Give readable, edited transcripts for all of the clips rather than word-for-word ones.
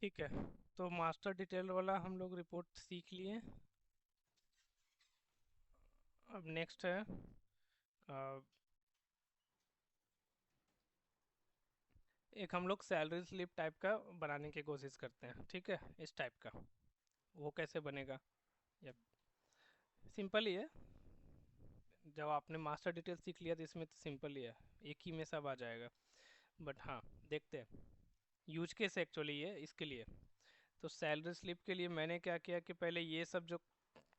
ठीक है। तो मास्टर डिटेल वाला हम लोग रिपोर्ट सीख लिए। अब नेक्स्ट है अ, एक हम लोग सैलरी स्लिप टाइप का बनाने की कोशिश करते हैं, ठीक है, इस टाइप का। वो कैसे बनेगा? या सिंपल ही है। जब आपने मास्टर डिटेल सीख लिया तो इसमें तो सिंपल ही है, एक ही में सब आ जाएगा। बट हाँ, देखते हैं। यूज केस एक्चुअली ये इसके लिए। तो सैलरी स्लिप के लिए मैंने क्या किया कि पहले ये सब जो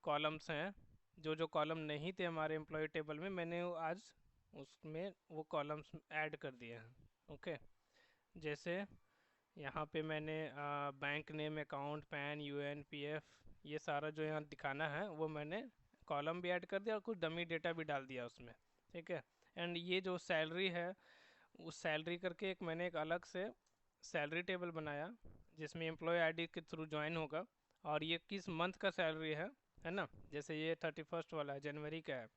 कॉलम्स हैं, जो जो कॉलम नहीं थे हमारे एम्प्लॉय टेबल में, मैंने आज उसमें वो कॉलम्स ऐड कर दिए हैं। ओके। जैसे यहाँ पे मैंने bank name, account, pan, UN, PF, ये सारा जो यहाँ दिखाना है वो मैंने कॉलम भी ऐड कर दिया और कुछ डमी डेटा भी डाल दिया उसमें। ठीक है। एंड ये जो सैलरी है, उस सैलरी करके एक मैंने एक अलग से सैलरी टेबल बनाया जिसमें एम्प्लॉय आईडी के थ्रू ज्वाइन होगा। और ये किस मंथ का सैलरी है ना। जैसे ये 31st वाला है, जनवरी का है।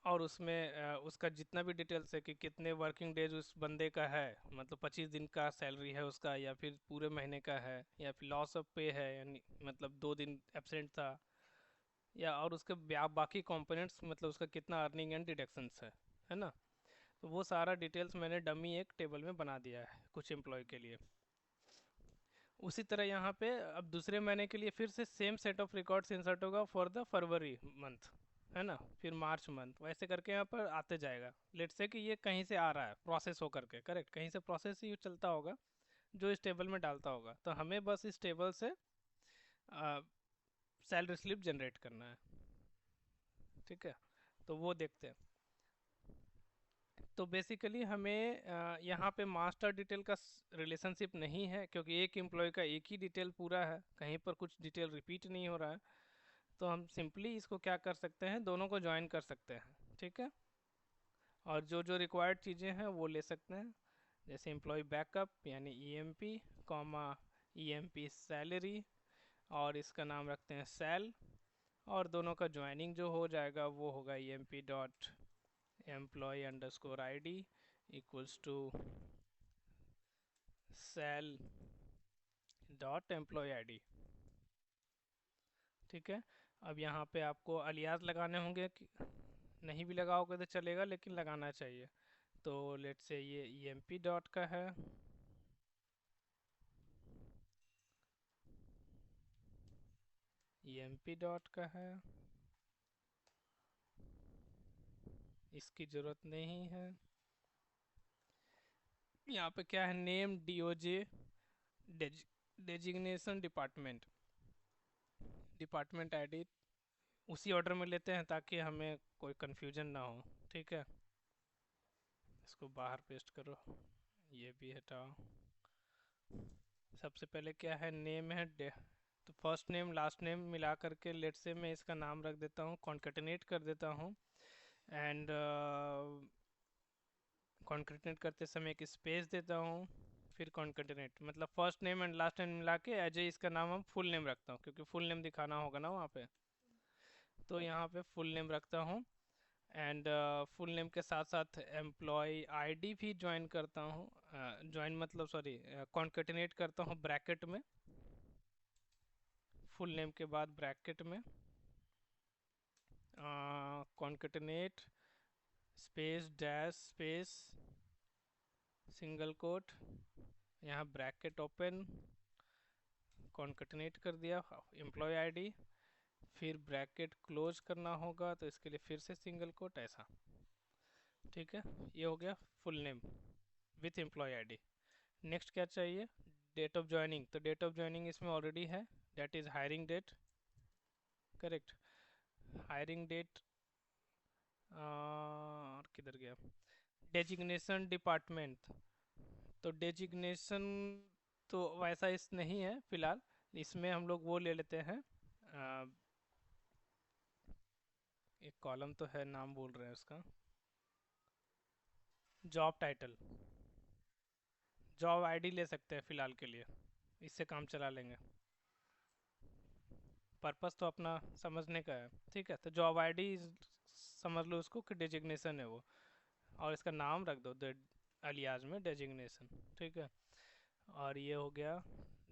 और उसमें उसका जितना भी डिटेल्स है कि कितने वर्किंग डेज उस बंदे का है, मतलब 25 दिन का सैलरी है उसका, या फिर पूरे महीने का है, या फिर लॉस ऑफ पे है, यानी मतलब 2 दिन एब्सेंट था, या और उसके बाकी कंपोनेंट्स, मतलब उसका कितना अर्निंग एंड डिडक्शंस है ना। तो वो सारा डिटेल्स मैंने डमी एक टेबल में बना दिया है कुछ एम्प्लॉय के लिए। उसी तरह यहाँ पे अब दूसरे महीने के लिए फिर से same set of records insert होगा फॉर द फरवरी मंथ, है ना, फिर मार्च मंथ, वैसे करके यहाँ पर आते जाएगा। लेट्स से कि ये कहीं से आ रहा है प्रोसेस होकर के, करेक्ट, कहीं से प्रोसेस ही चलता होगा जो इस टेबल में डालता होगा, तो हमें बस इस टेबल से सैलरी स्लिप जनरेट करना है। ठीक है। तो वो देखते हैं। तो बेसिकली हमें यहाँ पे मास्टर डिटेल का रिलेशनशिप नहीं है, क्योंकि एक एम्प्लॉय का एक ही डिटेल पूरा है, कहीं पर कुछ डिटेल रिपीट नहीं हो रहा है। तो हम सिंपली इसको क्या कर सकते हैं, दोनों को ज्वाइन कर सकते हैं। ठीक है। और जो जो रिक्वायर्ड चीज़ें हैं वो ले सकते हैं। जैसे एम्प्लॉय बैकअप यानी ईएमपी, कॉमा ईएमपी सैलरी, और इसका नाम रखते हैं सैल। और दोनों का ज्वाइनिंग जो हो जाएगा वो होगा EMP dot employ underscore ID equals to cell dot employ ID. ठीक है। अब यहाँ पे आपको अलियास लगाने होंगे, कि नहीं भी लगाओगे तो चलेगा, लेकिन लगाना चाहिए। तो लेट्स से ये emp डॉट का है, emp डॉट का है, इसकी ज़रूरत नहीं है। यहाँ पे क्या है, name DOJ, designation department, department ID उसी ऑर्डर में लेते हैं ताकि हमें कोई कंफ्यूजन ना हो। ठीक है। इसको बाहर पेस्ट करो, ये भी हटाओ। सबसे पहले क्या है, नेम है तो फर्स्ट नेम लास्ट नेम मिला करके लेट से मैं इसका नाम रख देता हूँ, कॉन्केटनेट कर देता हूँ। एंड कॉन्केटनेट करते समय एक स्पेस देता हूँ, फिर कॉन्केटनेट, मतलब first name and last name मिला के एज ए इसका नाम हम फुल नेम रखता हूँ, क्योंकि फुल नेम दिखाना होगा ना वहाँ पे। तो यहाँ पे फुल नेम रखता हूँ। एंड फुल नेम के साथ साथ एम्प्लॉय आईडी भी ज्वाइन करता हूँ, ज्वाइन मतलब सॉरी कॉन्केटनेट करता हूँ ब्रैकेट में, फुल नेम के बाद ब्रैकेट में concatenate space dash space single quote, यहाँ ब्रैकेट ओपन, कॉन्केटनेट कर दिया एम्प्लॉय आईडी, फिर ब्रैकेट क्लोज करना होगा तो इसके लिए फिर से सिंगल कोट ऐसा। ठीक है। ये हो गया full name with employ ID. Next क्या चाहिए, डेट ऑफ ज्वाइनिंग। तो डेट ऑफ ज्वाइनिंग इसमें ऑलरेडी है, date is hiring date, correct. Hiring date, और किधर गया, डेजिग्नेशन डिपार्टमेंट। तो डेजिग्नेशन तो वैसा इस नहीं है फिलहाल, इसमें हम लोग वो ले लेते हैं, एक कॉलम तो है, नाम बोल रहे हैं उसका, जॉब टाइटल, जॉब आईडी ले सकते हैं फिलहाल के लिए, इससे काम चला लेंगे। पर्पस तो अपना समझने का है। ठीक है। तो जॉब आईडी समझ लो उसको कि डेजिग्नेशन है वो, और इसका नाम रख दो अलियाज में डेजिग्नेशन। ठीक है। और ये हो गया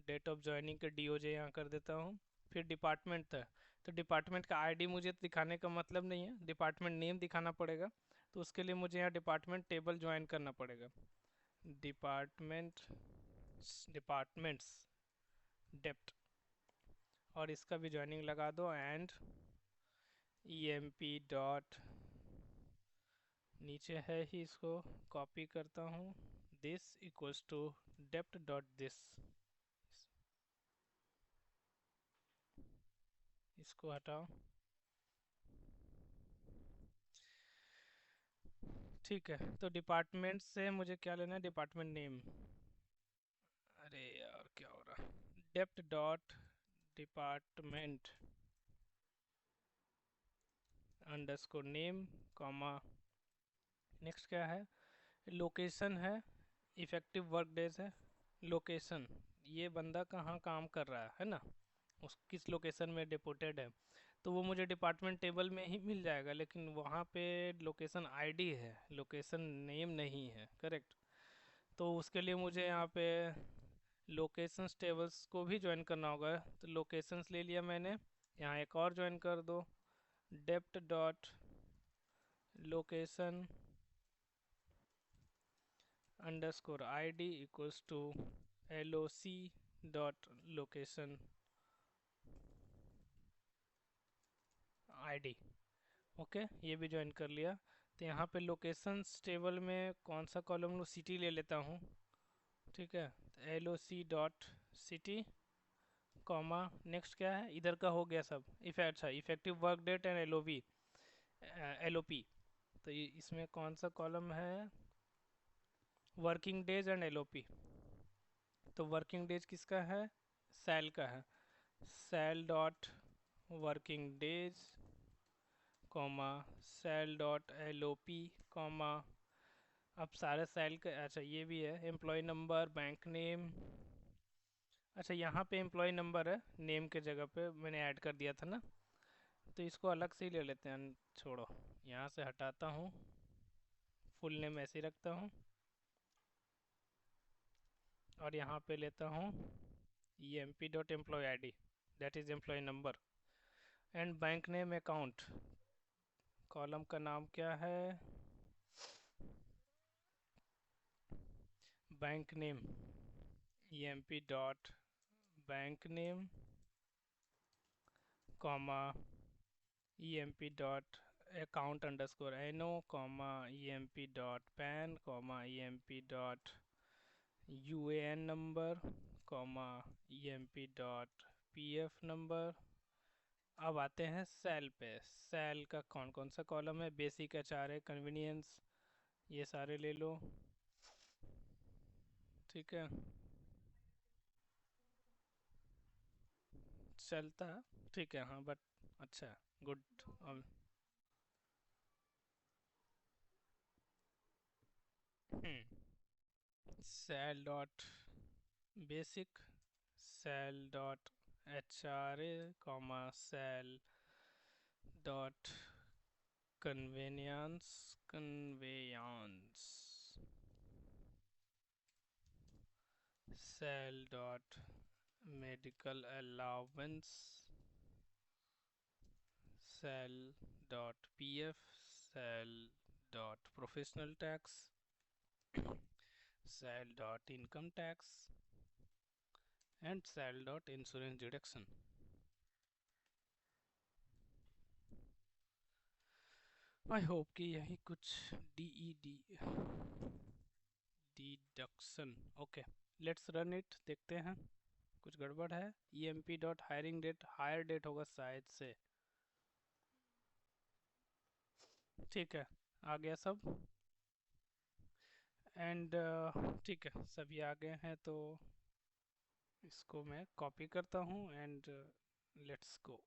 डेट ऑफ ज्वाइनिंग के डीओजे यहाँ कर देता हूँ। फिर डिपार्टमेंट था, तो डिपार्टमेंट का आईडी मुझे दिखाने का मतलब नहीं है, डिपार्टमेंट नेम दिखाना पड़ेगा। तो उसके लिए मुझे यहाँ डिपार्टमेंट टेबल ज्वाइन करना पड़ेगा। डिपार्टमेंट डिपार्टमेंट्स डेप्ट, और इसका भी ज्वाइनिंग लगा दो। एंड emp डॉट, नीचे है ही, इसको कॉपी करता हूँ, this equals to dept dot this, इसको हटाओ। ठीक है, तो डिपार्टमेंट से मुझे क्या लेना है, डिपार्टमेंट नेम। अरे यार क्या हो रहा, dept dot department underscore name comma, next क्या है, लोकेशन है, इफेक्टिव वर्क डेज है। लोकेशन, ये बंदा कहाँ काम कर रहा है ना, उस किस लोकेशन में डिपोटेड है, तो वो मुझे डिपार्टमेंट टेबल में ही मिल जाएगा, लेकिन वहाँ पे लोकेशन आईडी है, लोकेशन नेम नहीं है, करेक्ट। तो उसके लिए मुझे यहाँ पे लोकेशंस टेबल्स को भी ज्वाइन करना होगा। तो लोकेशंस ले लिया मैंने, यहाँ एक और ज्वाइन कर दो, dept dot location underscore ID equals to LOC dot location ID. Okay, ये भी ज्वाइन कर लिया। तो यहाँ पे लोकेशंस टेबल में कौन सा कॉलम लो, सिटी ले लेता हूँ, ठीक है। तो LOC dot city comma, next क्या है, इधर का हो गया सब, अच्छा effective work date and LOP। तो ये इसमें कौन सा कॉलम है, वर्किंग डेज एंड LOP। तो वर्किंग डेज किसका है, सेल का है, cell dot working days comma cell dot LOP comma, अब सारे सेल का, अच्छा ये भी है, एम्प्लॉय नंबर, बैंक नेम। अच्छा यहाँ पे एम्प्लॉय नंबर है, नेम के जगह पे मैंने ऐड कर दिया था ना, तो इसको अलग से ही ले लेते हैं, छोड़ो, यहाँ से हटाता हूँ, फुल नेम ऐसे ही रखता हूँ, और यहाँ पे लेता हूँ emp dot employ ID, that is employ number, and bank name account, column का नाम क्या है, bank name, emp dot bank name comma emp dot account underscore NO comma emp dot PAN comma emp dot UAN number comma emp dot PF number. अब आते हैं cell पे, cell का कौन कौन सा कॉलम है, बेसिक HRA कन्वीनियंस, ये सारे ले लो, ठीक है, चलता है, ठीक है, हाँ बट अच्छा, गुड। अब sal dot basic, sal dot HRA comma cell dot convenience, conveyance, sal dot medical allowance, sal dot PF, sal dot professional tax, sal dot income tax, and sal dot insurance deduction. I hope कि यही कुछ DED deduction, okay, let's run it, देखते हैं कुछ गड़बड़ है। emp dot hiring date, hire date होगा शायद से, ठीक है, आ गया सब, एंड ठीक है, सभी आ गए हैं, तो इसको मैं कॉपी करता हूँ, एंड लेट्स गो।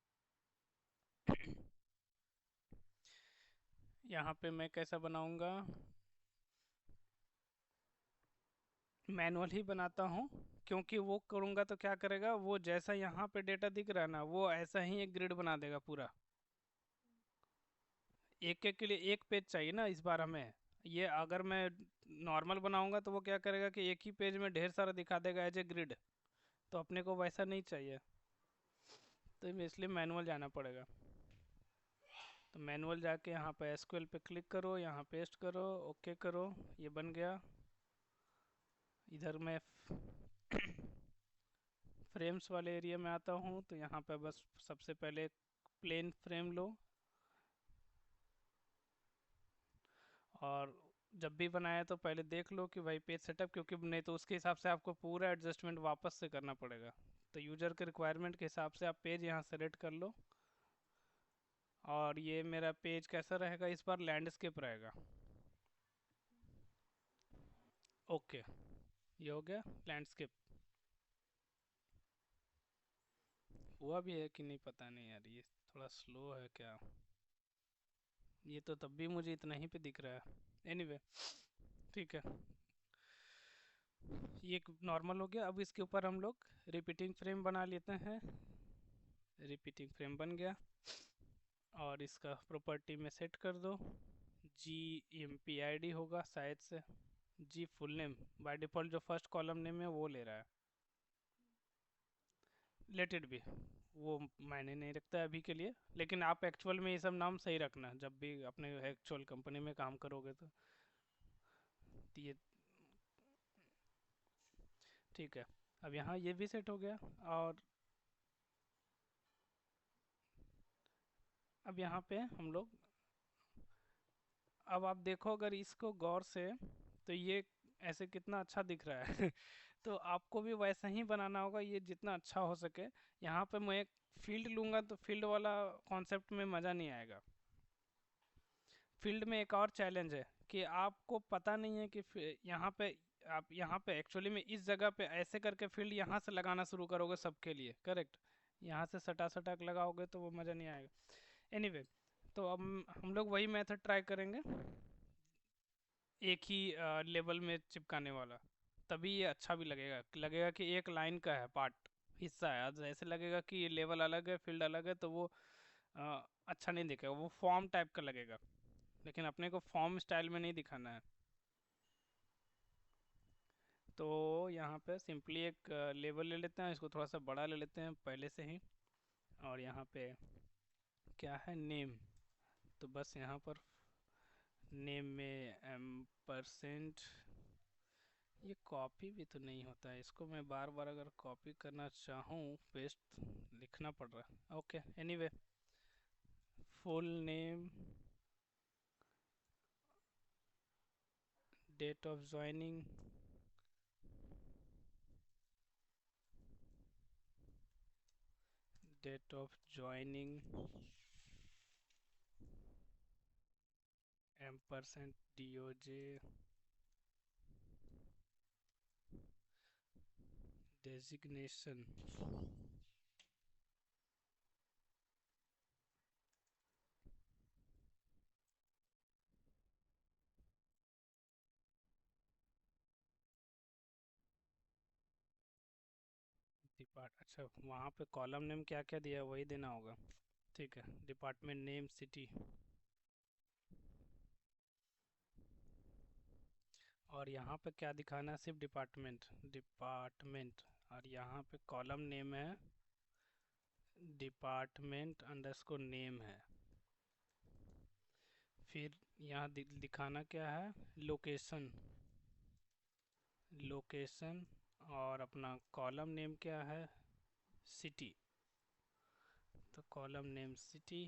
यहाँ पे मैं कैसा बनाऊंगा, मैनुअल ही बनाता हूँ, क्योंकि वो करूँगा तो क्या करेगा, वो जैसा यहाँ पे डेटा दिख रहा है ना, वो ऐसा ही एक ग्रिड बना देगा पूरा, एक एक के लिए एक पेज चाहिए ना इस बार हमें, ये अगर मैं नॉर्मल बनाऊंगा तो वो क्या करेगा कि एक ही पेज में ढेर सारा दिखा देगा एज ए ग्रिड। तो अपने को वैसा नहीं चाहिए, तो इसलिए मैनुअल जाना पड़ेगा। तो मैनुअल जाके यहाँ पे एसक्यूएल पे क्लिक करो, यहाँ पेस्ट करो, ओके करो, ये बन गया। इधर मैं फ्रेम्स वाले एरिया में आता हूँ, तो यहाँ पे बस सबसे पहले प्लेन फ्रेम लो, और जब भी बनाया तो पहले देख लो कि भाई पेज सेटअप, क्योंकि नहीं तो उसके हिसाब से आपको पूरा एडजस्टमेंट वापस से करना पड़ेगा। तो यूजर के रिक्वायरमेंट के हिसाब से आप पेज यहाँ सेलेक्ट कर लो। और ये मेरा पेज कैसा रहेगा, इस बार लैंडस्केप रहेगा। ओके, ये हो गया लैंडस्केप। हुआ भी है कि नहीं पता नहीं यार, ये थोड़ा स्लो है क्या। ये तो तब भी मुझे इतना ही पे दिख रहा है। एनीवे, ठीक है, ये नॉर्मल हो गया। अब इसके ऊपर हम लोग रिपीटिंग फ्रेम बना लेते हैं। रिपीटिंग फ्रेम बन गया, और इसका प्रॉपर्टी में सेट कर दो। G M P I D होगा शायद से। जी फुल नेम, बाय डिफ़ॉल्ट जो फर्स्ट कॉलम नेम है वो ले रहा है। लेट इट बी, वो मायने नहीं रखता है अभी के लिए। लेकिन आप एक्चुअल में ये सब नाम सही रखना जब भी अपने एक्चुअल कंपनी में काम करोगे तो। ये ठीक है। अब यहाँ ये भी सेट हो गया। और अब यहाँ पे हम लोग, अब आप देखो अगर इसको गौर से, तो ये ऐसे कितना अच्छा दिख रहा है। तो आपको भी वैसा ही बनाना होगा, ये जितना अच्छा हो सके। यहाँ पे मैं एक फील्ड लूँगा तो फील्ड वाला कॉन्सेप्ट में मज़ा नहीं आएगा। फील्ड में एक और चैलेंज है कि आपको पता नहीं है कि यहाँ पे, आप यहाँ पे एक्चुअली में इस जगह पे ऐसे करके फील्ड यहाँ से लगाना शुरू करोगे सबके लिए, करेक्ट। यहाँ से सटा सटा के लगाओगे तो वो मज़ा नहीं आएगा। एनीवे, तो अब हम लोग वही मेथड ट्राई करेंगे, एक ही लेवल में चिपकाने वाला। तभी ये अच्छा भी लगेगा, लगेगा कि एक लाइन का है पार्ट, हिस्सा है। आज ऐसे लगेगा कि ये लेवल अलग है, फील्ड अलग है, तो वो अच्छा नहीं दिखेगा, वो फॉर्म टाइप का लगेगा। लेकिन अपने को फॉर्म स्टाइल में नहीं दिखाना है। तो यहाँ पे सिंपली एक लेवल ले लेते हैं, इसको थोड़ा सा बड़ा ले लेते हैं पहले से ही। और यहाँ पे क्या है, नेम। तो बस यहाँ पर नेम में एम परसेंट, ये कॉपी भी तो नहीं होता है, इसको मैं बार बार अगर कॉपी करना चाहूँ, पेस्ट लिखना पड़ रहा है। Okay, anyway, full name, date of joining, date of joining, M percent D O J, designation. Depart, अच्छा वहाँ पे कॉलम नेम क्या क्या दिया है वही देना होगा। ठीक है, डिपार्टमेंट नेम सिटी। और यहाँ पे क्या दिखाना है, सिर्फ डिपार्टमेंट, डिपार्टमेंट। और यहाँ पे कॉलम नेम है डिपार्टमेंट अंडरस्कोर नेम है। फिर यहाँ दिखाना क्या है, लोकेशन, लोकेशन। और अपना कॉलम नेम क्या है, सिटी। तो column name city.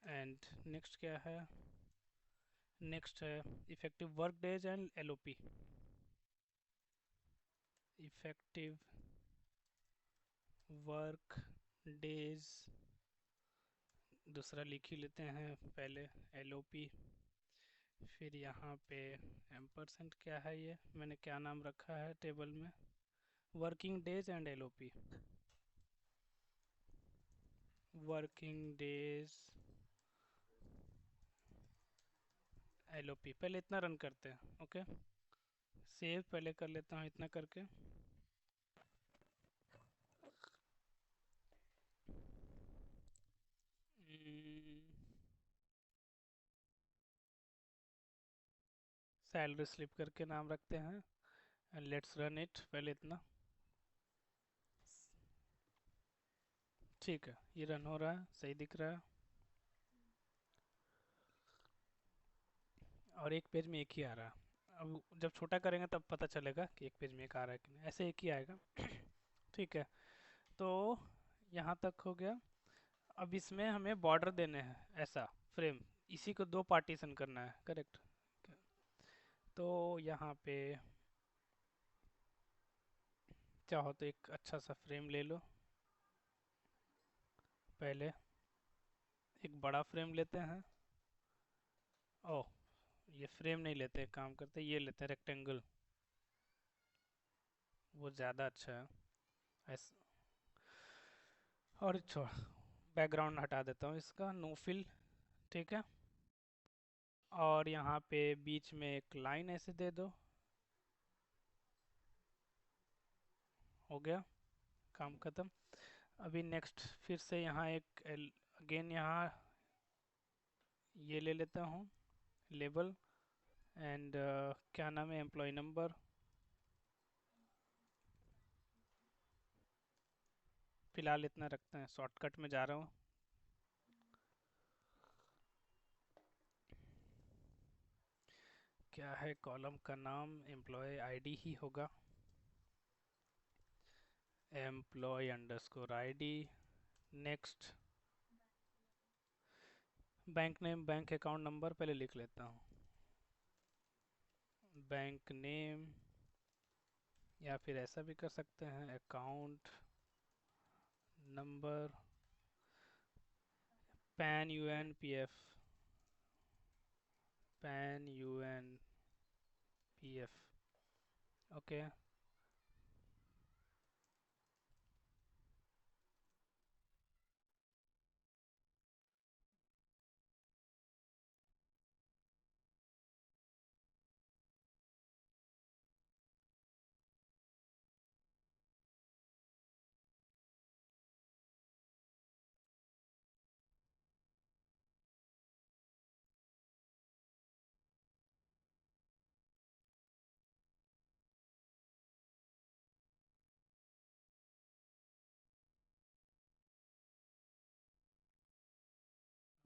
And next क्या है, नेक्स्ट है effective work days and LOP. Effective work days दूसरा लिख ही लेते हैं पहले, एलओपी। फिर यहाँ पे एम परसेंट क्या है, ये मैंने क्या नाम रखा है टेबल में, working days and LOP. Working days LOP, पहले इतना रन करते हैं। ओके, सेव पहले कर लेता हूँ इतना करके। सैलरी स्लिप करके नाम रखते हैं एंड लेट्स रन इट। पहले इतना, ठीक है, ये रन हो रहा है, सही दिख रहा है। और एक पेज में एक ही आ रहा है। अब जब छोटा करेंगे तब पता चलेगा कि एक पेज में एक आ रहा है कि नहीं, ऐसे एक ही आएगा। ठीक है, तो यहाँ तक हो गया। अब इसमें हमें बॉर्डर देने हैं ऐसा, फ्रेम, इसी को दो पार्टीशन करना है, करेक्ट। तो यहाँ पे चाहो तो एक अच्छा सा फ्रेम ले लो। पहले एक बड़ा फ्रेम लेते हैं। ओह, ये फ्रेम नहीं लेते, एक काम करते, ये लेते हैं रेक्टेंगल, वो ज़्यादा अच्छा है। ऐस और छोड़, बैकग्राउंड हटा देता हूँ इसका, नो फिल। ठीक है, और यहाँ पे बीच में एक लाइन ऐसे दे दो, हो गया, काम खत्म। अभी नेक्स्ट फिर से यहाँ एक अगेन यहाँ ये ले लेता हूँ लेबल, एंड क्या नाम है, एम्प्लॉय नंबर। फिलहाल इतना रखते हैं, शॉर्टकट में जा रहा हूँ। क्या है कॉलम का नाम, एम्प्लॉय आईडी ही होगा, employ underscore ID. Next, bank name, bank account number पहले लिख लेता हूँ, बैंक नेम, या फिर ऐसा भी कर सकते हैं, account number, PAN U N P F, PAN U N P F. Okay,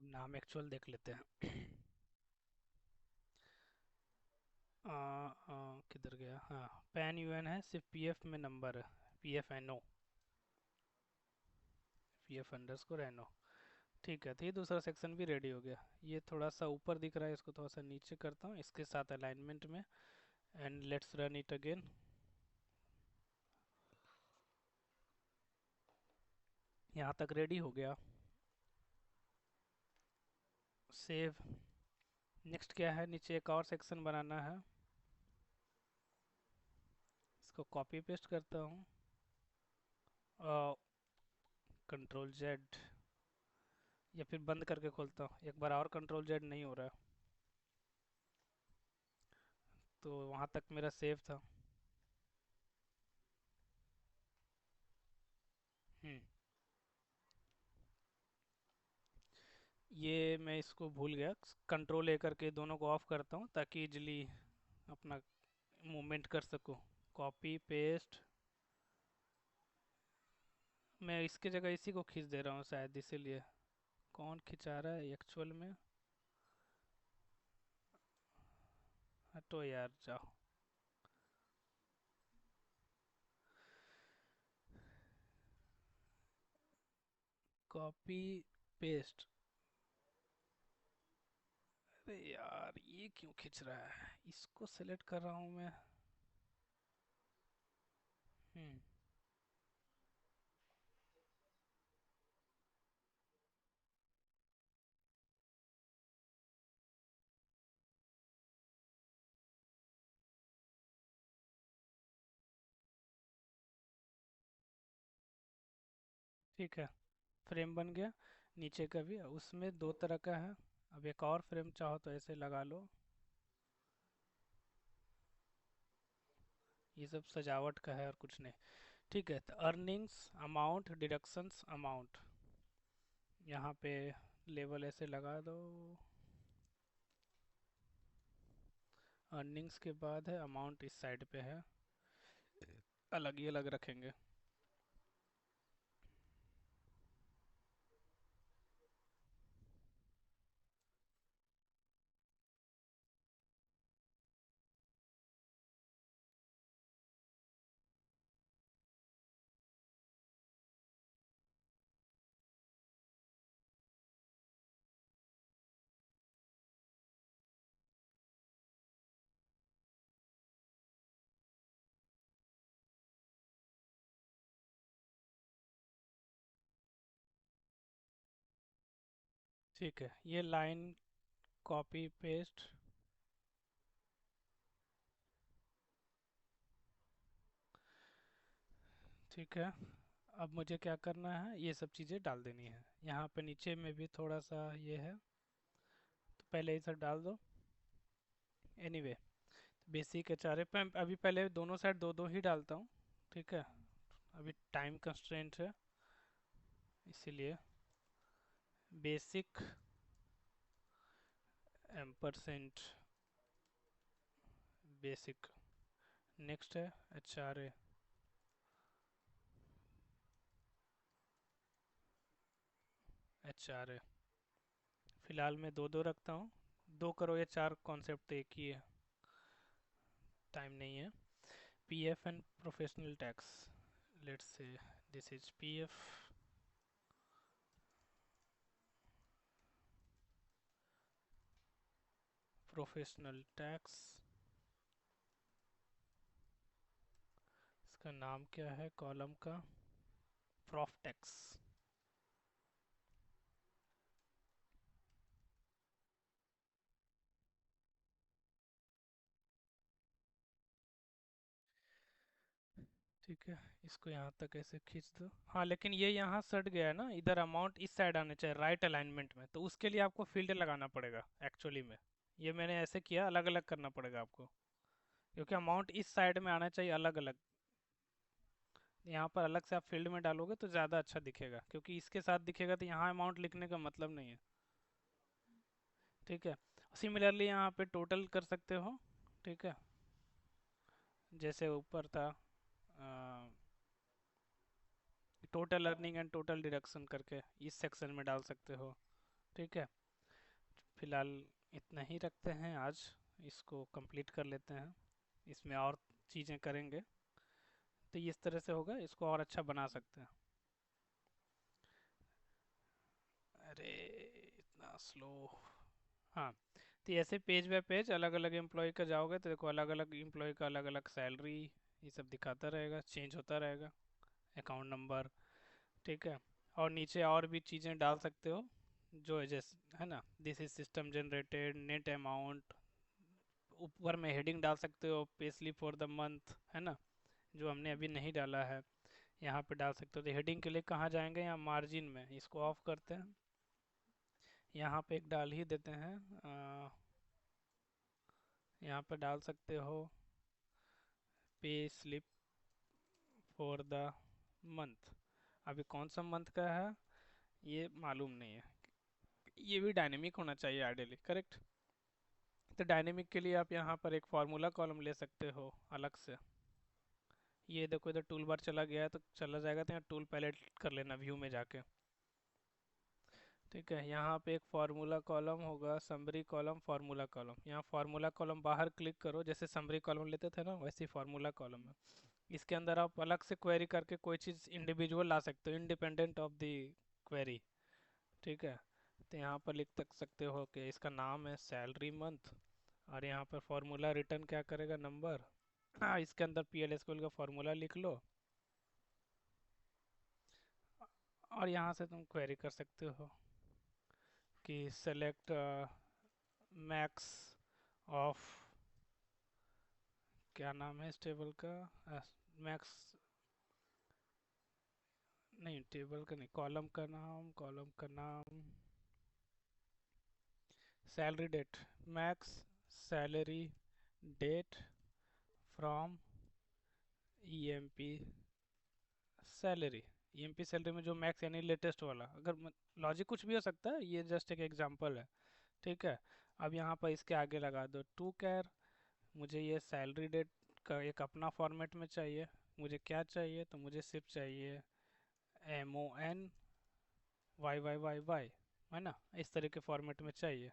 नाम एक्चुअल देख लेते हैं। किधर गया, हाँ, पैन यू एन है, सिर्फ पी एफ में नंबर है, P F N O, P F underscore N O. ठीक है, तो ये दूसरा सेक्शन भी रेडी हो गया। ये थोड़ा सा ऊपर दिख रहा है, इसको थोड़ा सा नीचे करता हूँ इसके साथ अलाइनमेंट में, and let's run it again. यहाँ तक रेडी हो गया, सेव। नेक्स्ट क्या है, नीचे एक और सेक्शन बनाना है, इसको कॉपी पेस्ट करता हूँ, कंट्रोल जेड, या फिर बंद करके खोलता हूँ एक बार और, कंट्रोल जेड नहीं हो रहा है, तो वहाँ तक मेरा सेव था। हम्म, ये मैं इसको भूल गया, कंट्रोल ए करके दोनों को ऑफ करता हूँ ताकि इजली अपना मूवमेंट कर सकूँ। कॉपी पेस्ट, मैं इसके जगह इसी को खींच दे रहा हूँ शायद, इसीलिए। कौन खिंचा रहा है एक्चुअल में, हटो यार, जाओ। कॉपी पेस्ट, अरे यार ये क्यों खिंच रहा है, इसको सेलेक्ट कर रहा हूँ मैं। हम्म, ठीक है, फ्रेम बन गया। नीचे का भी उसमें दो तरह का है, अब एक और फ्रेम चाहो तो ऐसे लगा लो। ये सब सजावट का है और कुछ नहीं। ठीक है, तो अर्निंग्स अमाउंट, डिडक्शंस अमाउंट, यहाँ पे लेवल ऐसे लगा दो, अर्निंग्स के बाद है अमाउंट, इस साइड पे है, अलग ही अलग रखेंगे। ठीक है, ये लाइन कॉपी पेस्ट। ठीक है, अब मुझे क्या करना है, ये सब चीज़ें डाल देनी है। यहाँ पे नीचे में भी थोड़ा सा ये है, तो पहले ये सब डाल दो। एनीवे, बेसिक एचआरए पे अभी पहले दोनों साइड दो दो ही डालता हूँ। ठीक है, अभी टाइम कंस्ट्रेंट है, इसीलिए बेसिक एम्परसेंट बेसिक। नेक्स्ट है एचआरए, एचआरए फिलहाल मैं दो दो रखता हूँ। दो करो या चार, कॉन्सेप्ट एक ही है, टाइम नहीं है। PF and professional tax, let's say this is PF, professional tax. इसका नाम क्या है कॉलम का, प्रॉफ टैक्स। ठीक है, इसको यहाँ तक ऐसे खींच दो। हाँ, लेकिन ये यहाँ सट गया है ना, इधर अमाउंट इस साइड आने चाहिए, राइट अलाइनमेंट में, तो उसके लिए आपको फील्ड लगाना पड़ेगा एक्चुअली में। ये मैंने ऐसे किया, अलग अलग करना पड़ेगा आपको, क्योंकि अमाउंट इस साइड में आना चाहिए अलग अलग। यहाँ पर अलग से आप फील्ड में डालोगे तो ज़्यादा अच्छा दिखेगा, क्योंकि इसके साथ दिखेगा तो यहाँ अमाउंट लिखने का मतलब नहीं है। ठीक है, सिमिलरली यहाँ पे टोटल कर सकते हो। ठीक है, जैसे ऊपर था total earning and total deduction करके, इस सेक्शन में डाल सकते हो। ठीक है, फिलहाल इतना ही रखते हैं आज, इसको कंप्लीट कर लेते हैं, इसमें और चीज़ें करेंगे तो इस तरह से होगा, इसको और अच्छा बना सकते हैं। अरे, इतना स्लो। हाँ, तो ऐसे पेज बाय पेज अलग अलग एम्प्लॉय का जाओगे तो देखो, अलग अलग एम्प्लॉय का अलग अलग सैलरी, ये सब दिखाता रहेगा, चेंज होता रहेगा, अकाउंट नंबर। ठीक है, और नीचे और भी चीज़ें डाल सकते हो, जो है जैसे है ना, this is system generated net amount. ऊपर में हेडिंग डाल सकते हो, pay slip for the month, है ना, जो हमने अभी नहीं डाला है, यहाँ पे डाल सकते हो। तो हेडिंग के लिए कहाँ जाएंगे, यहाँ मार्जिन में, इसको ऑफ करते हैं, यहाँ पे एक डाल ही देते हैं। यहाँ पे डाल सकते हो pay slip for the month. अभी कौन सा मंथ का है ये मालूम नहीं है, ये भी डायनेमिक होना चाहिए आइडियली, करेक्ट। तो डायनेमिक के लिए आप यहाँ पर एक फार्मूला कॉलम ले सकते हो अलग से। ये देखो, इधर टूल बार चला गया है तो चला जाएगा, तो यहाँ टूल पैलेट कर लेना व्यू में जाके। ठीक है, यहाँ पे एक फार्मूला कॉलम होगा, समरी कॉलम, फार्मूला कॉलम। यहाँ फार्मूला कॉलम बाहर क्लिक करो, जैसे समरी कॉलम लेते थे ना, वैसे फार्मूला कॉलम है। इसके अंदर आप अलग से क्वेरी करके कोई चीज़ इंडिविजुअल ला सकते हो, इंडिपेंडेंट ऑफ द क्वेरी। ठीक है, तो यहाँ पर लिख तक सकते हो कि इसका नाम है सैलरी मंथ, और यहाँ पर फार्मूला रिटर्न क्या करेगा, नंबर। हाँ, इसके अंदर पी एल स्कूल का फार्मूला लिख लो, और यहाँ से तुम क्वेरी कर सकते हो कि सेलेक्ट मैक्स ऑफ, क्या नाम है इस टेबल का, मैक्स, नहीं टेबल का नहीं, कॉलम का नाम, कॉलम का नाम, salary date, max salary date from EMP salary. EMP salary में जो मैक्स यानी लेटेस्ट वाला, अगर लॉजिक कुछ भी हो सकता है, ये जस्ट एक एग्जांपल है। ठीक है, अब यहाँ पर इसके आगे लगा दो टू कैर मुझे ये सैलरी डेट का एक अपना फॉर्मेट में चाहिए। मुझे क्या चाहिए, तो मुझे सिर्फ चाहिए MON YYYY, है ना, इस तरह के फॉर्मेट में चाहिए।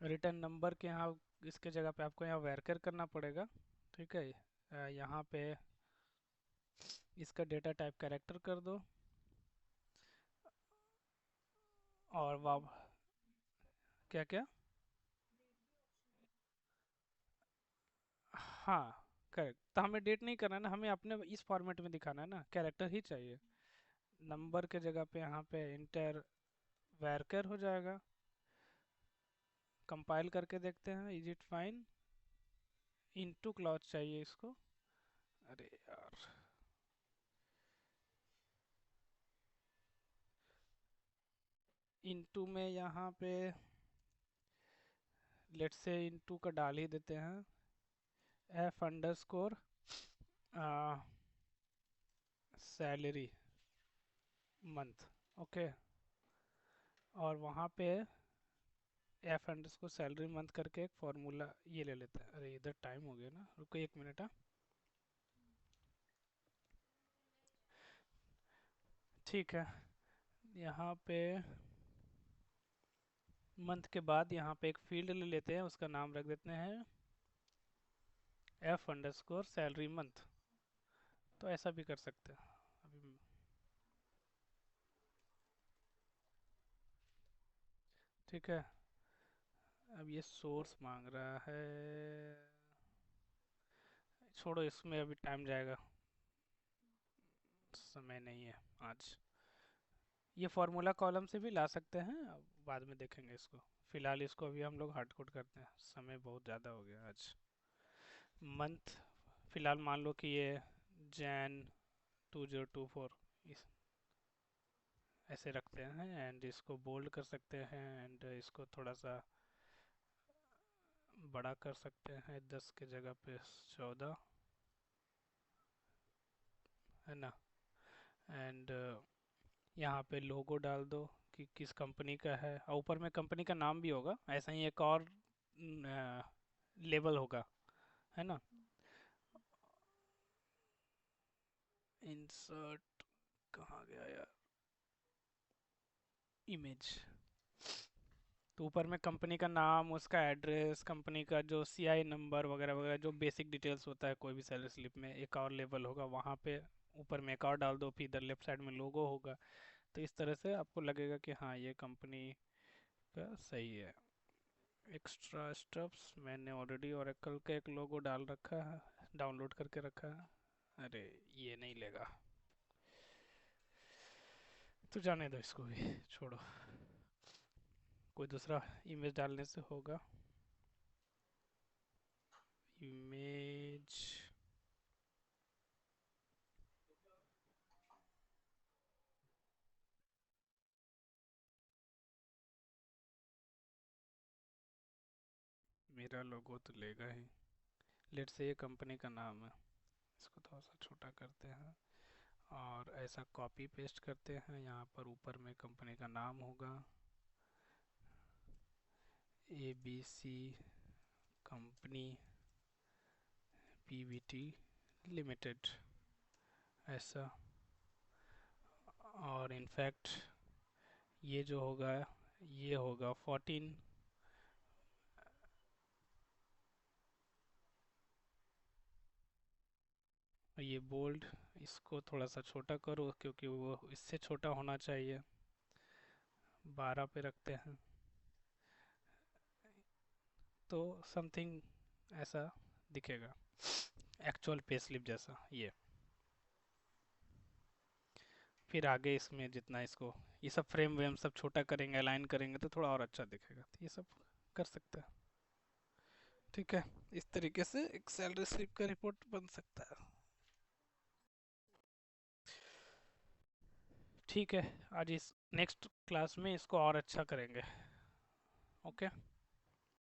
रिटर्न नंबर के यहाँ इसके जगह पे आपको यहाँ वैरकर करना पड़ेगा। ठीक है, यहाँ पे इसका डेटा टाइप कैरेक्टर कर दो। और वाह, क्या क्या? हाँ, करेक्ट। तो हमें डेट नहीं करना है ना, हमें अपने इस फॉर्मेट में दिखाना है ना, कैरेक्टर ही चाहिए। नंबर के जगह पे यहाँ पे इंटर वैरकर हो जाएगा। कंपाइल करके देखते हैं, is it fine. Into clause चाहिए इसको। अरे यार, इनटू में यहाँ पे लेट्स से इनटू का डाल ही देते हैं, F_, सैलरी मंथ। ओके, और वहाँ पे F_, सैलरी मंथ करके एक फॉर्मूला ये ले लेते हैं। अरे इधर टाइम हो गया ना, रुको 1 मिनट। हाँ, ठीक है। यहाँ पे मंथ के बाद यहाँ पे एक फील्ड ले लेते हैं, उसका नाम रख देते हैं F_, सैलरी मंथ। तो ऐसा भी कर सकते हैं अभी। ठीक है, अब ये सोर्स मांग रहा है, छोड़ो, इसमें अभी टाइम जाएगा, समय नहीं है आज। ये फार्मूला कॉलम से भी ला सकते हैं, अब बाद में देखेंगे इसको। फिलहाल इसको अभी हम लोग हार्ड कोड करते हैं, समय बहुत ज़्यादा हो गया आज। मंथ, फिलहाल मान लो कि ये जैन 2024, इस ऐसे रखते हैं। एंड इसको बोल्ड कर सकते हैं, एंड इसको थोड़ा सा बड़ा कर सकते हैं, 10 के जगह पे 14, है ना। एंड यहाँ पे लोगो डाल दो कि किस कंपनी का है, और ऊपर में कंपनी का नाम भी होगा। ऐसा ही एक और लेबल होगा, है ना। इंसर्ट, कहाँ गया यार, इमेज। तो ऊपर में कंपनी का नाम, उसका एड्रेस, कंपनी का जो CI नंबर वगैरह वगैरह, जो बेसिक डिटेल्स होता है कोई भी सैलरी स्लिप में, एक और लेबल होगा वहाँ पे। ऊपर में एक और डाल दो, फिर इधर लेफ्ट साइड में लोगो होगा। तो इस तरह से आपको लगेगा कि हाँ, ये कंपनी का सही है। एक्स्ट्रा स्टफ्स मैंने ऑलरेडी ओरेकल का एक लोगो डाल रखा है, डाउनलोड करके रखा है। अरे ये नहीं लेगा, तो जाने दो इसको भी, छोड़ो। कोई दूसरा इमेज डालने से होगा। इमेज, मेरा लोगो तो लेगा ही। लेट से ये कंपनी का नाम है, इसको थोड़ा सा छोटा करते हैं और ऐसा कॉपी पेस्ट करते हैं। यहाँ पर ऊपर में कंपनी का नाम होगा, ABC कंपनी PVT लिमिटेड, ऐसा। और इनफैक्ट ये जो होगा, ये होगा 14। ये बोल्ड, इसको थोड़ा सा छोटा करो क्योंकि वो इससे छोटा होना चाहिए। 12 पे रखते हैं, तो समथिंग ऐसा दिखेगा, एक्चुअल पे स्लिप जैसा ये। फिर आगे इसमें जितना इसको, ये सब फ्रेम वेम सब छोटा करेंगे, अलाइन करेंगे तो थोड़ा और अच्छा दिखेगा, तो ये सब कर सकते हैं। ठीक है, इस तरीके से एक सैलरी स्लिप का रिपोर्ट बन सकता है। ठीक है, आज इस नेक्स्ट क्लास में इसको और अच्छा करेंगे। ओके।